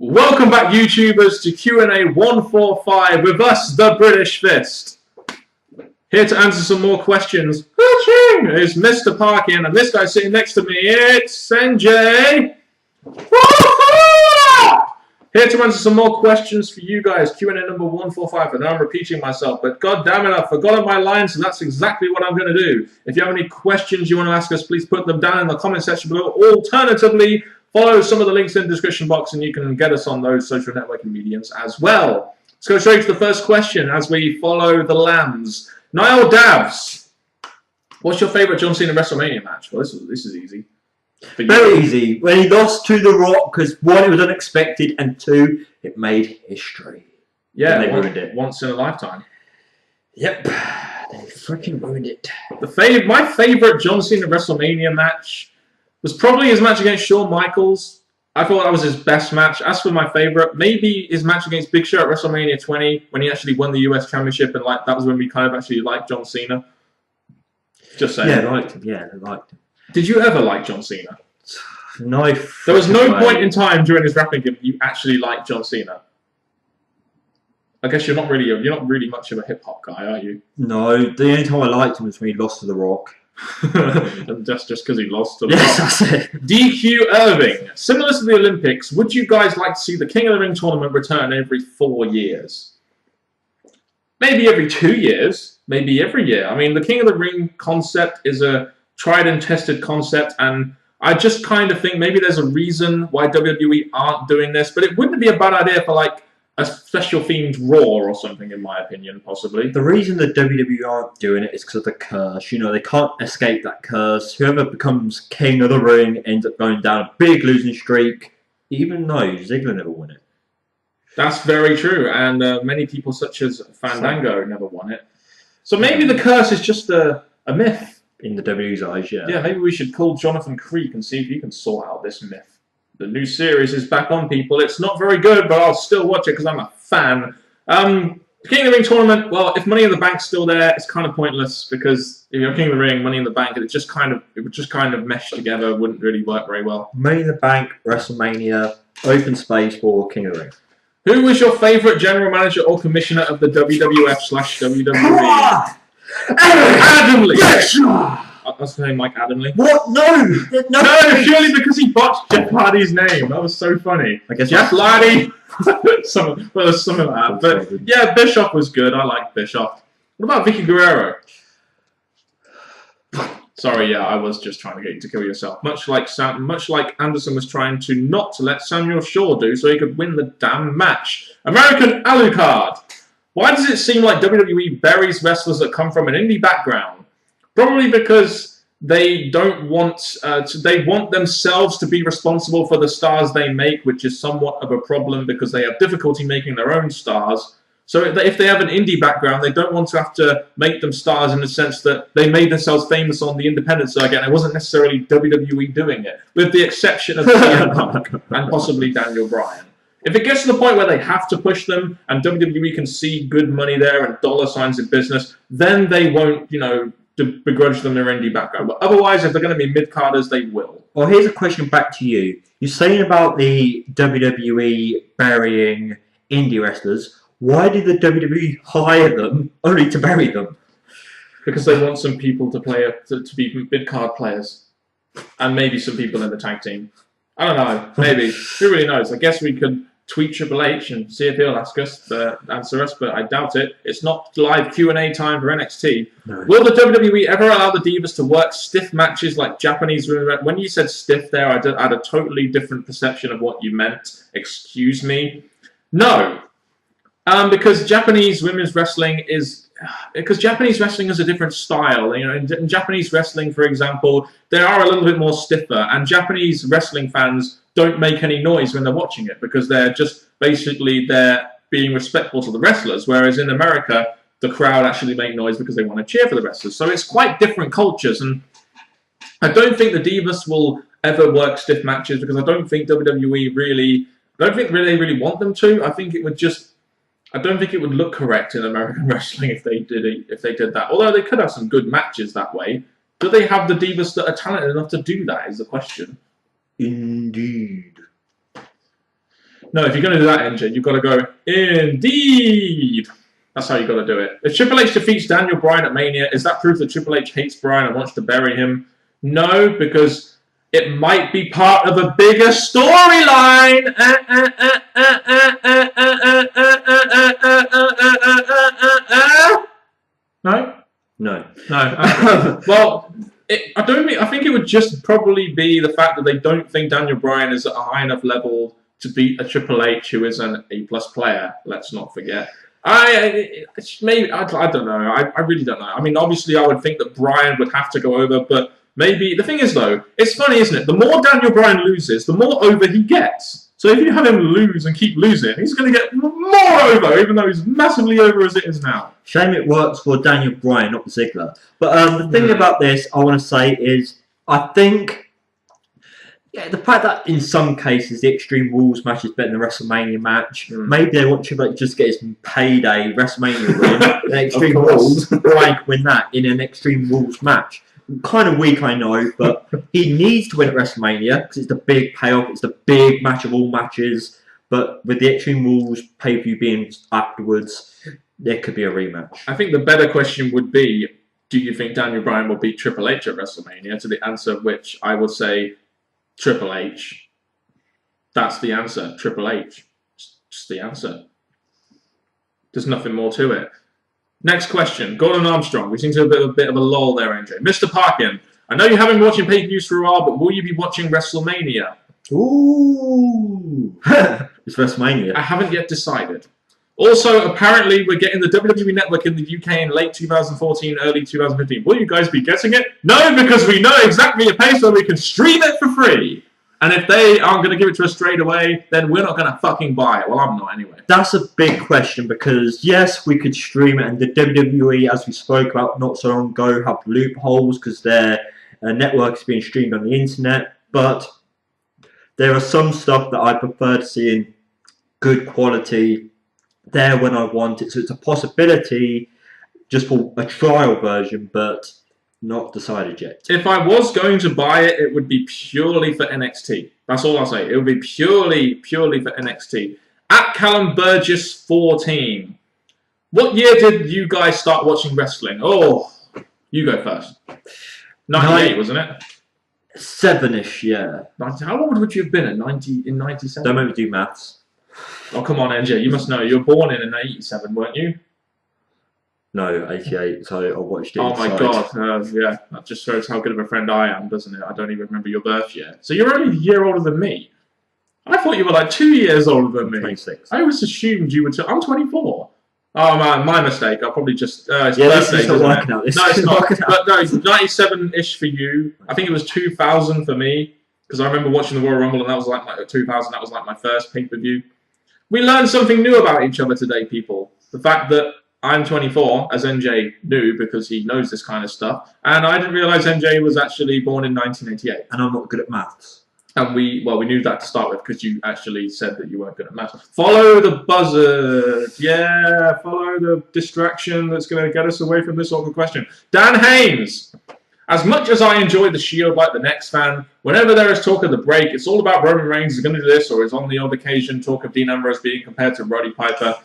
Welcome back, YouTubers, to Q&A 145 with us, the British Fist. Here to answer some more questions is Mr. Parkin, and this guy sitting next to me, it's NJ. Here to answer some more questions for you guys, Q&A number 145. I know I'm repeating myself, but god damn it, I've forgotten my lines, so that's exactly what I'm going to do. If you have any questions you want to ask us, please put them down in the comment section below. Alternatively, follow some of the links in the description box and you can get us on those social networking mediums as well. Let's go straight to the first question as we follow the lambs. Niall Davs, what's your favourite John Cena WrestleMania match? Well, this is easy. Very easy. When he lost to The Rock, because one, it was unexpected, and two, it made history. Yeah, they ruined it. Once in a lifetime. Yep, they freaking ruined it. My favourite John Cena WrestleMania match was probably his match against Shawn Michaels. I thought that was his best match. As for my favourite, maybe his match against Big Show at WrestleMania 20 when he actually won the US Championship, and that was when we kind of actually liked John Cena. Just saying. Yeah, I liked him. Yeah, I liked him. Did you ever like John Cena? No. There was no point in time during his rapping gimmick you actually liked John Cena. I guess you're not really much of a hip hop guy, are you? No, the only time I liked him was when he lost to The Rock. And just because he lost to The Yes, Rock. that's it. DQ Irving. Similar to the Olympics, would you guys like to see the King of the Ring tournament return every 4 years? Maybe every 2 years. Maybe every year. I mean, the King of the Ring concept is a tried and tested concept, and I just kind of think maybe there's a reason why WWE aren't doing this, but it wouldn't be a bad idea for like a special themed Raw or something, in my opinion, possibly. The reason the WWE aren't doing it is because of the curse. You know, they can't escape that curse. Whoever becomes King of the Ring ends up going down a big losing streak, even though Ziggler never won it. That's very true, and many people such as Fandango never won it. So maybe the curse is just a myth. In the WWE's eyes, yeah. Yeah, maybe we should call Jonathan Creek and see if he can sort out this myth. The new series is back on, people. It's not very good, but I'll still watch it because I'm a fan. King of the Ring tournament, well, if Money in the Bank's still there, it's kind of pointless because if you're King of the Ring, Money in the Bank, it would just kind of mesh together, wouldn't really work very well. Money in the Bank, WrestleMania, open space for King of the Ring. Who was your favourite general manager or commissioner of the WWF/WWE? Adamley! I was saying Mike Adamley. What? No! No, purely because he botched Jeff Hardy's name. That was so funny. I guess Jeff Hardy. Something like that. But yeah, Bischoff was good. I liked Bischoff. What about Vicky Guerrero? Sorry, yeah, I was just trying to get you to kill yourself. Much like Anderson was trying to not let Samuel Shaw do so he could win the damn match. American Alucard. Why does it seem like WWE buries wrestlers that come from an indie background? Probably because they don't want they want themselves to be responsible for the stars they make, which is somewhat of a problem because they have difficulty making their own stars. So if they have an indie background, they don't want to have to make them stars in the sense that they made themselves famous on the independent circuit. It wasn't necessarily WWE doing it, with the exception of CM Punk and possibly Daniel Bryan. If it gets to the point where they have to push them and WWE can see good money there and dollar signs in business, then they won't, begrudge them their indie background. But otherwise, if they're going to be mid-carders, they will. Well, here's a question back to you. You're saying about the WWE burying indie wrestlers. Why did the WWE hire them only to bury them? Because they want some people to to be mid-card players. And maybe some people in the tag team. I don't know. Maybe. Who really knows? I guess we could tweet Triple H and see if he'll answer us, but I doubt it. It's not live Q&A time for NXT. No. Will the WWE ever allow the Divas to work stiff matches like Japanese women? When you said stiff there, I had a totally different perception of what you meant. Excuse me. No. Because Japanese women's wrestling is a different style. In Japanese wrestling, for example, they are a little bit more stiffer, and Japanese wrestling fans don't make any noise when they're watching it because they're being respectful to the wrestlers, whereas in America, the crowd actually make noise because they want to cheer for the wrestlers. So it's quite different cultures, and I don't think the Divas will ever work stiff matches because I don't think WWE really want them to. I don't think it would look correct in American wrestling if they did that. Although they could have some good matches that way. Do they have the Divas that are talented enough to do that is the question. Indeed. No, if you're going to do that, NJ, you've got to go, indeed. That's how you got to do it. If Triple H defeats Daniel Bryan at Mania, is that proof that Triple H hates Bryan and wants to bury him? No, because it might be part of a bigger storyline. No? No. No. Well, I think it would just probably be the fact that they don't think Daniel Bryan is at a high enough level to beat a Triple H who is an A+ player. Let's not forget. I don't know. I really don't know. I mean, obviously, I would think that Bryan would have to go over, but maybe the thing is though, it's funny, isn't it? The more Daniel Bryan loses, the more over he gets. So if you have him lose and keep losing, he's going to get more over, even though he's massively over as it is now. Shame it works for Daniel Bryan, not Ziggler. But the thing about this, I want to say is, I think, the fact that in some cases the Extreme Rules match is better than the WrestleMania match. Maybe they want Triple H to just get his payday WrestleMania win, an Extreme Rules, Bryan win that in an Extreme Rules match. Kind of weak, I know, but he needs to win at WrestleMania because it's the big payoff. It's the big match of all matches. But with the Extreme Rules pay-per-view being afterwards, there could be a rematch. I think the better question would be, do you think Daniel Bryan will beat Triple H at WrestleMania? To the answer which I would say Triple H. That's the answer. Triple H. Just the answer. There's nothing more to it. Next question. Gordon Armstrong. We seem to have a bit of a lull there, AJ. Mr. Parkin. I know you haven't been watching pay-per-views for a while, but will you be watching WrestleMania? Ooh. It's WrestleMania. I haven't yet decided. Also, apparently, we're getting the WWE Network in the UK in late 2014, early 2015. Will you guys be getting it? No, because we know exactly a place where we can stream it for free. And if they aren't going to give it to us straight away, then we're not going to fucking buy it. Well, I'm not anyway. That's a big question because, yes, we could stream it, and the WWE, as we spoke about not so long ago, have loopholes because their network is being streamed on the internet. But there are some stuff that I prefer to see in good quality there when I want it. So it's a possibility just for a trial version, but not decided yet. If I was going to buy it, it would be purely for NXT. That's all I'll say. It would be purely for NXT. At Callum Burgess 14. What year did you guys start watching wrestling? Oh, you go first. 98, wasn't it? 7-ish, yeah. How old would you have been in 97? Don't make me do maths. Oh, come on, NJ. You must know. You were born in 87, weren't you? No, 88, so I watched it. Oh my god, yeah. That just shows how good of a friend I am, doesn't it? I don't even remember your birth yet. So you're only a year older than me. I thought you were like 2 years older than me. 26. I always assumed you were... I'm 24. Oh, my mistake. I probably just... it's yeah, birthday, this is not working out. No, it's not. But no, 97-ish for you. I think it was 2000 for me, because I remember watching the Royal Rumble, and that was like 2000. That was like my first pay-per-view. We learned something new about each other today, people. The fact that I'm 24, as NJ knew, because he knows this kind of stuff. And I didn't realise NJ was actually born in 1988. And I'm not good at maths. And we knew that to start with, because you actually said that you weren't good at maths. Follow the buzzard. Yeah, follow the distraction that's going to get us away from this awkward question. Dan Haynes. As much as I enjoy the Shield like the next fan, whenever there is talk of the break, it's all about Roman Reigns is going to do this, or is on the odd occasion talk of Dean Ambrose being compared to Roddy Piper.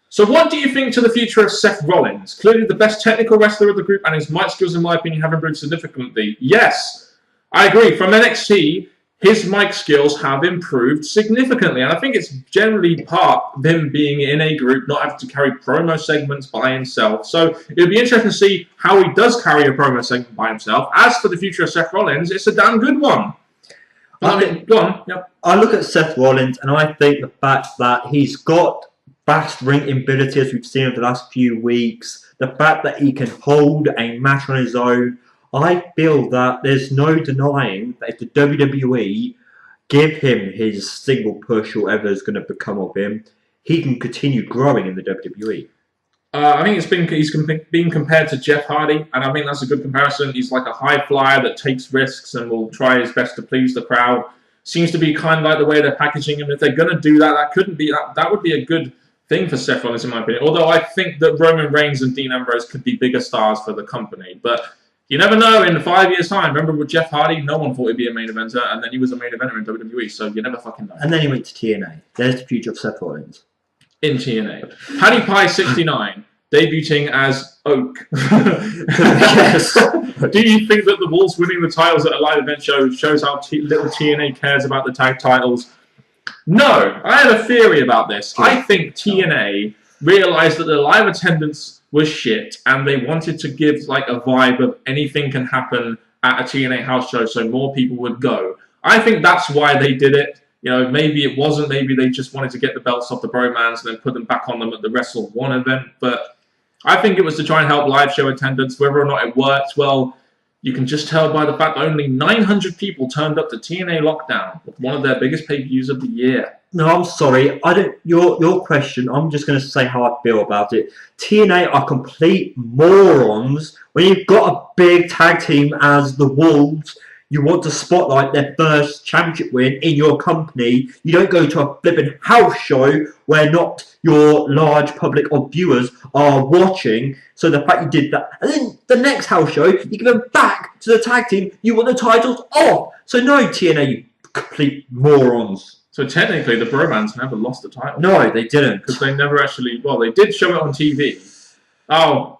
So what do you think to the future of Seth Rollins? Clearly the best technical wrestler of the group, and his mic skills, in my opinion, have improved significantly. Yes, I agree. From NXT, his mic skills have improved significantly, and I think it's generally part of him being in a group, not having to carry promo segments by himself. So it'll be interesting to see how he does carry a promo segment by himself. As for the future of Seth Rollins, it's a damn good one. Go on. Yep. I look at Seth Rollins, and I think the fact that he's got fast ring ability, as we've seen over the last few weeks, the fact that he can hold a match on his own, I feel that there's no denying that if the WWE give him his single push or whatever is going to become of him, he can continue growing in the WWE. I think he's been compared to Jeff Hardy, and I think that's a good comparison. He's like a high flyer that takes risks and will try his best to please the crowd. Seems to be kind of like the way they're packaging him. If they're going to do that, that would be a good thing for Seth Rollins, in my opinion. Although I think that Roman Reigns and Dean Ambrose could be bigger stars for the company. But You never know in 5 years' time. Remember with Jeff Hardy, no one thought he'd be a main eventer, and then he was a main eventer in WWE, so you never fucking know. And then he went to TNA. There's the future of Seth Rollins. In TNA. Paddy Pie 69, debuting as Oak. Yes. Do you think that the Wolves winning the titles at a live event shows how little TNA cares about the tag titles? No, I have a theory about this. I think TNA realised that the live attendance was shit, and they wanted to give like a vibe of anything can happen at a TNA house show, so more people would go. I think that's why they did it. You know, maybe it wasn't. Maybe they just wanted to get the belts off the Bromans and then put them back on them at the Wrestle 1 event. But I think it was to try and help live show attendance. Whether or not it worked, well, you can just tell by the fact that only 900 people turned up to TNA Lockdown, one of their biggest pay-per-views of the year. No, I'm sorry. I don't. Your question. I'm just going to say how I feel about it. TNA are complete morons. When you've got a big tag team as the Wolves, you want to spotlight their first championship win in your company. You don't go to a flipping house show where not your large public of viewers are watching. So the fact you did that, and then the next house show, you give them back to the tag team. You want the titles off. So no, TNA, you complete morons. So technically, the Bromans never lost the title. No, they didn't. Because they never actually... Well, they did show it on TV. Oh,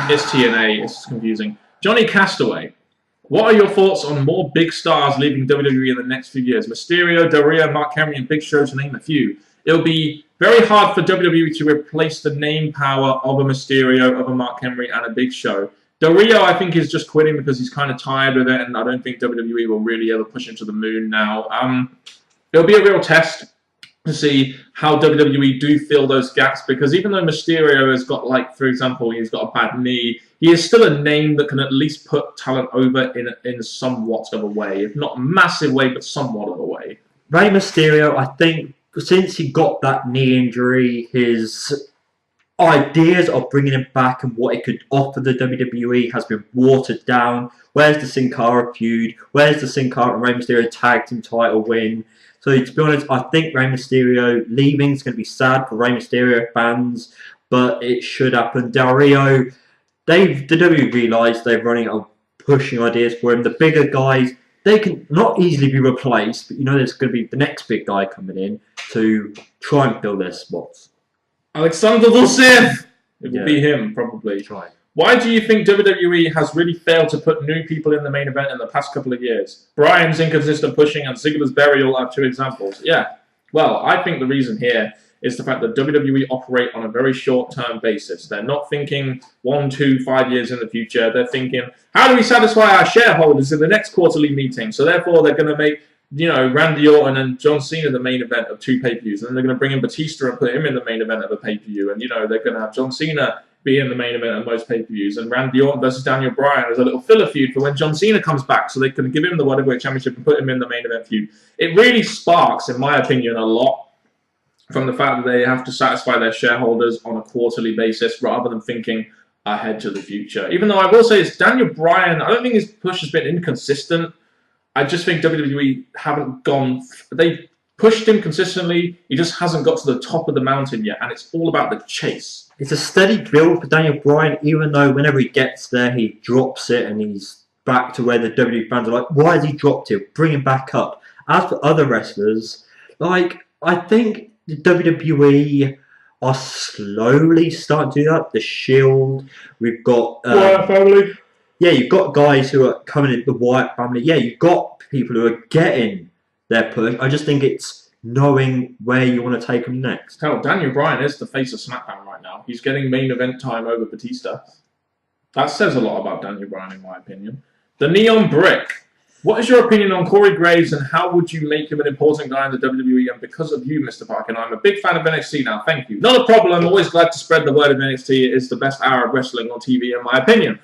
it's TNA. It's confusing. Johnny Castaway. What are your thoughts on more big stars leaving WWE in the next few years? Mysterio, Del Rio, Mark Henry, and Big Show, to name a few. It'll be very hard for WWE to replace the name power of a Mysterio, of a Mark Henry, and a Big Show. Del Rio, I think, is just quitting because he's kind of tired with it, and I don't think WWE will really ever push him to the moon now. It'll be a real test to see how WWE do fill those gaps, because even though Mysterio has got, like, for example, he's got a bad knee, he is still a name that can at least put talent over in somewhat of a way. If not a massive way, but somewhat of a way. Rey Mysterio, I think, since he got that knee injury, his ideas of bringing him back and what it could offer the WWE has been watered down. Where's the Sin Cara feud? Where's the Sin Cara and Rey Mysterio tag team title win? So to be honest, I think Rey Mysterio leaving is going to be sad for Rey Mysterio fans, but it should happen. Del Rio, the WWE realised they're running out of pushing ideas for him. The bigger guys, they can not easily be replaced, but you know there's going to be the next big guy coming in to try and fill their spots. Alexander Rusev! It will be him, probably. Try. Why do you think WWE has really failed to put new people in the main event in the past couple of years? Bryan's inconsistent pushing and Ziggler's burial are 2 examples. Yeah. Well, I think the reason here is the fact that WWE operate on a very short-term basis. They're not thinking 1, 2, 5 years in the future. They're thinking, how do we satisfy our shareholders in the next quarterly meeting? So therefore, they're going to make, you know, Randy Orton and John Cena the main event of 2 pay-per-views. And then they're going to bring in Batista and put him in the main event of a pay-per-view. And, you know, they're going to have John Cena be in the main event of most pay-per-views, and Randy Orton versus Daniel Bryan as a little filler feud for when John Cena comes back, so they can give him the World Heavyweight Championship and put him in the main event feud. It really sparks, in my opinion, a lot from the fact that they have to satisfy their shareholders on a quarterly basis rather than thinking ahead to the future. Even though I will say it's Daniel Bryan, I don't think his push has been inconsistent. I just think WWE haven't gone... They pushed him consistently, he just hasn't got to the top of the mountain yet, and it's all about the chase. It's a steady build for Daniel Bryan, even though whenever he gets there, he drops it and he's back to where the WWE fans are like, why has he dropped it? Bring him back up. As for other wrestlers, like, I think the WWE are slowly starting to do that. The Shield, we've got... Wyatt family. Yeah, you've got guys who are coming in, the Wyatt family. Yeah, you've got people who are getting their push. I just think it's knowing where you want to take them next. Hell, Daniel Bryan is the face of SmackDown right now. He's getting main event time over Batista. That says a lot about Daniel Bryan, in my opinion. The Neon Brick. What is your opinion on Corey Graves, and how would you make him an important guy in the WWE? And because of you, Mr. Parkin, I'm a big fan of NXT now. Thank you. Not a problem. I'm always glad to spread the word of NXT. It is the best hour of wrestling on TV, in my opinion.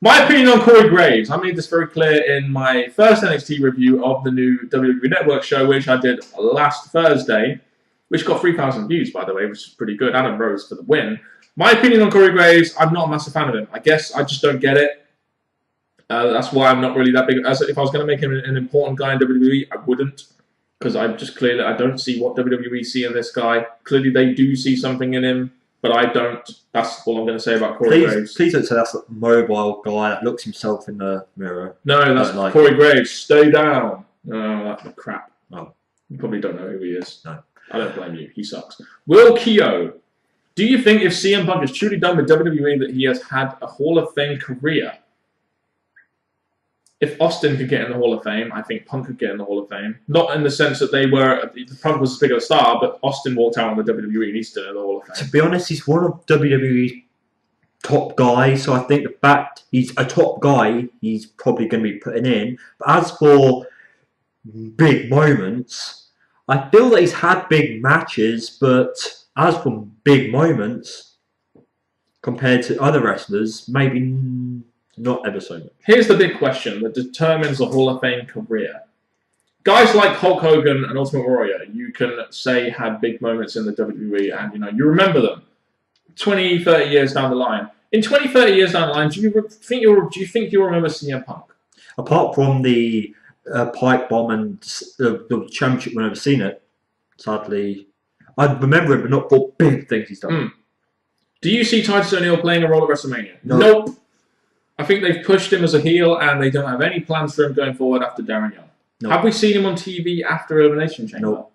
My opinion on Corey Graves. I made this very clear in my first NXT review of the new WWE Network show, which I did last Thursday, which got 3,000 views, by the way, which is pretty good. Adam Rose for the win. My opinion on Corey Graves, I'm not a massive fan of him. I guess I just don't get it. That's why I'm not really that big. If I was going to make him an important guy in WWE, I wouldn't. Because I don't see what WWE see in this guy. Clearly, they do see something in him. but I don't. That's all I'm going to say about Corey Graves. Please don't say that's a mobile guy that looks himself in the mirror. No, that's like Corey Graves. Stay down. No, that's crap. Oh. You probably don't know who he is. No. I don't blame you. He sucks. Will Keogh. Do you think if CM Punk is truly done with WWE that he has had a Hall of Fame career? If Austin could get in the Hall of Fame, I think Punk could get in the Hall of Fame. Not in the sense that Punk was as big of a star, but Austin walked out on the WWE and he's still in the Hall of Fame. To be honest, he's one of WWE's top guys, so I think the fact he's a top guy, he's probably going to be putting in. But as for big moments, I feel that he's had big matches, but as for big moments, compared to other wrestlers, maybe not ever so much. Here's the big question that determines a Hall of Fame career. Guys like Hulk Hogan and Ultimate Warrior, you can say had big moments in the WWE and you remember them 20, 30 years down the line. In 20, 30 years down the line, do you think you'll remember CM Punk? Apart from the pipe bomb and the championship win over Cena, sadly, I remember him, but not for big things he's done. Do you see Titus O'Neil playing a role at WrestleMania? No. Nope. I think they've pushed him as a heel, and they don't have any plans for him going forward after Darren Young. Nope. Have we seen him on TV after Elimination Chamber? Nope.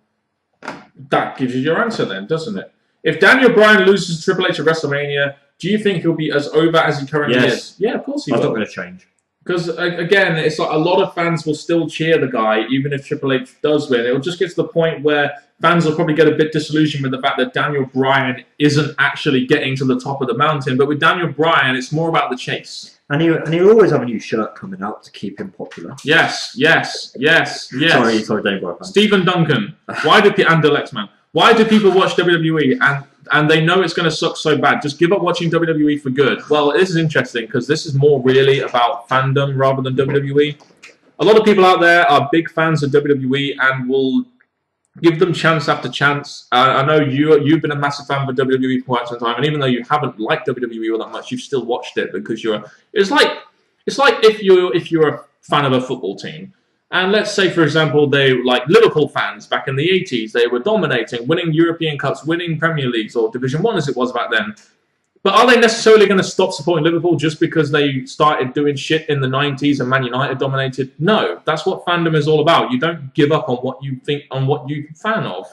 That gives you your answer then, doesn't it? If Daniel Bryan loses to Triple H at WrestleMania, do you think he'll be as over as he currently is? Yeah, of course he will. That's not going to change. Because, again, it's like a lot of fans will still cheer the guy, even if Triple H does win. It'll just get to the point where fans will probably get a bit disillusioned with the fact that Daniel Bryan isn't actually getting to the top of the mountain. But with Daniel Bryan, it's more about the chase. And he'll always have a new shirt coming out to keep him popular. Yes. Sorry, Daniel Bryan. Stephen Duncan. And the Lexman. Why do people watch WWE and they know it's going to suck so bad? Just give up watching WWE for good. Well, this is interesting because this is more really about fandom rather than WWE. A lot of people out there are big fans of WWE and will give them chance after chance. I know you've been a massive fan of WWE for quite some time, and even though you haven't liked WWE all that much, you've still watched it because It's like if you're a fan of a football team. And let's say, for example, they like Liverpool fans back in the 80s. They were dominating, winning European Cups, winning Premier Leagues or Division 1 as it was back then. But are they necessarily going to stop supporting Liverpool just because they started doing shit in the 90s and Man United dominated? No, that's what fandom is all about. You don't give up on what you think, on what you're a fan of.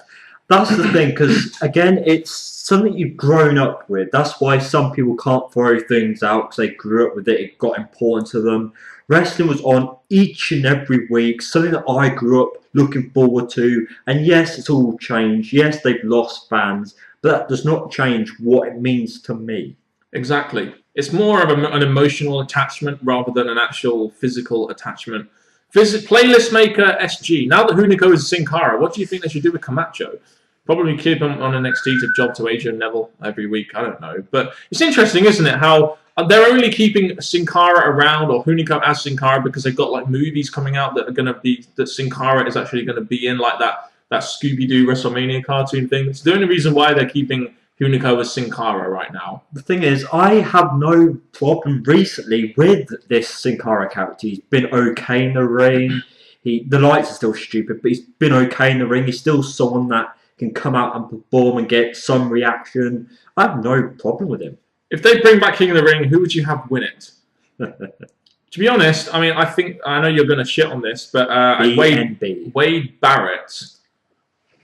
That's the thing, because, again, it's something you've grown up with. That's why some people can't throw things out because they grew up with it. It got important to them. Wrestling was on each and every week, something that I grew up looking forward to. And yes, it's all changed. Yes, they've lost fans, but that does not change what it means to me. Exactly. It's more of an emotional attachment rather than an actual physical attachment. Playlist maker SG. Now that Hunico is Sin Cara, what do you think they should do with Camacho? Probably keep him on NXT to job to AJ Neville every week. I don't know. But it's interesting, isn't it, how they're only keeping Sin Cara around or Hunico as Sin Cara because they've got like movies coming out that are going to be, that Sin Cara is actually going to be in, like that Scooby-Doo WrestleMania cartoon thing. It's the only reason why they're keeping Hunico as Sin Cara right now. The thing is, I have no problem recently with this Sin Cara character. He's been okay in the ring. The lights are still stupid, but he's been okay in the ring. He's still someone that can come out and perform and get some reaction. I have no problem with him. If they bring back King of the Ring, who would you have win it? To be honest, I mean, I know you're going to shit on this, but Wade Barrett,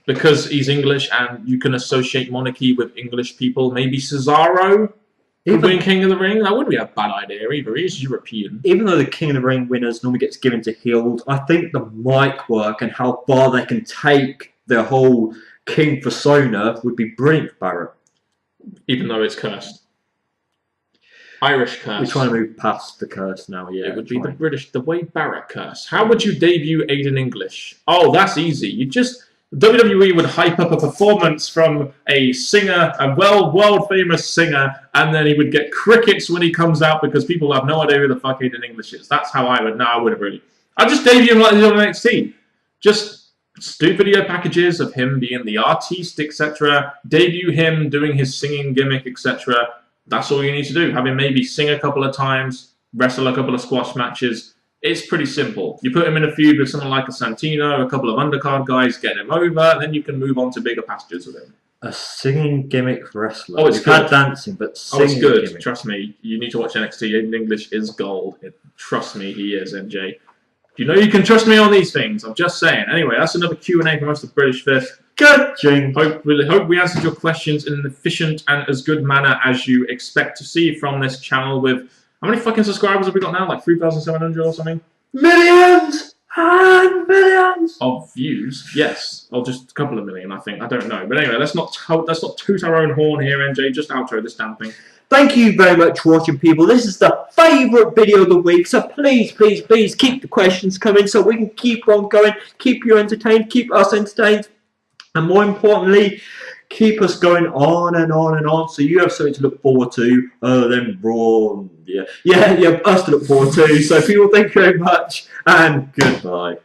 because he's English and you can associate monarchy with English people. Maybe Cesaro could win King of the Ring. That wouldn't be a bad idea either. He's European. Even though the King of the Ring winners normally gets given to heels, I think the mic work and how far they can take their whole King persona would be brilliant for Barrett. Even though it's cursed. Irish curse. We're trying to move past the curse now, yeah. It would be the Wade Barrett curse. How would you debut Aiden English? Oh, that's easy. WWE would hype up a performance from a singer, a world famous singer, and then he would get crickets when he comes out because people have no idea who the fuck Aiden English is. That's how I would. No, I wouldn't really. I'd just debut him like he's on NXT. Just do video packages of him being the artiste, etc. Debut him doing his singing gimmick, etc. That's all you need to do. Have him maybe sing a couple of times, wrestle a couple of squash matches. It's pretty simple. You put him in a feud with someone like a Santino, a couple of undercard guys, get him over, then you can move on to bigger pastures with him. A singing gimmick wrestler. Oh, it's We've had good. dancing, but Oh, singing it's good. gimmick. Trust me. You need to watch NXT. Aiden English is gold. Trust me, he is, NJ. You know you can trust me on these things. I'm just saying. Anyway, that's another Q&A from us, the British Fist. Good, Jing. Really hope we answered your questions in an efficient and as good manner as you expect to see from this channel. With how many fucking subscribers have we got now? Like 3,700 or something? Millions and millions of views. Yes, or just a couple of million, I think. I don't know. But anyway, let's not toot our own horn here, NJ. Just outro this damn thing. Thank you very much for watching, people. This is the favourite video of the week, so please, please, please keep the questions coming so we can keep on going, keep you entertained, keep us entertained, and more importantly, keep us going on and on and on, so you have something to look forward to other than Raw. Yeah, us to look forward to. So people, thank you very much, and goodbye.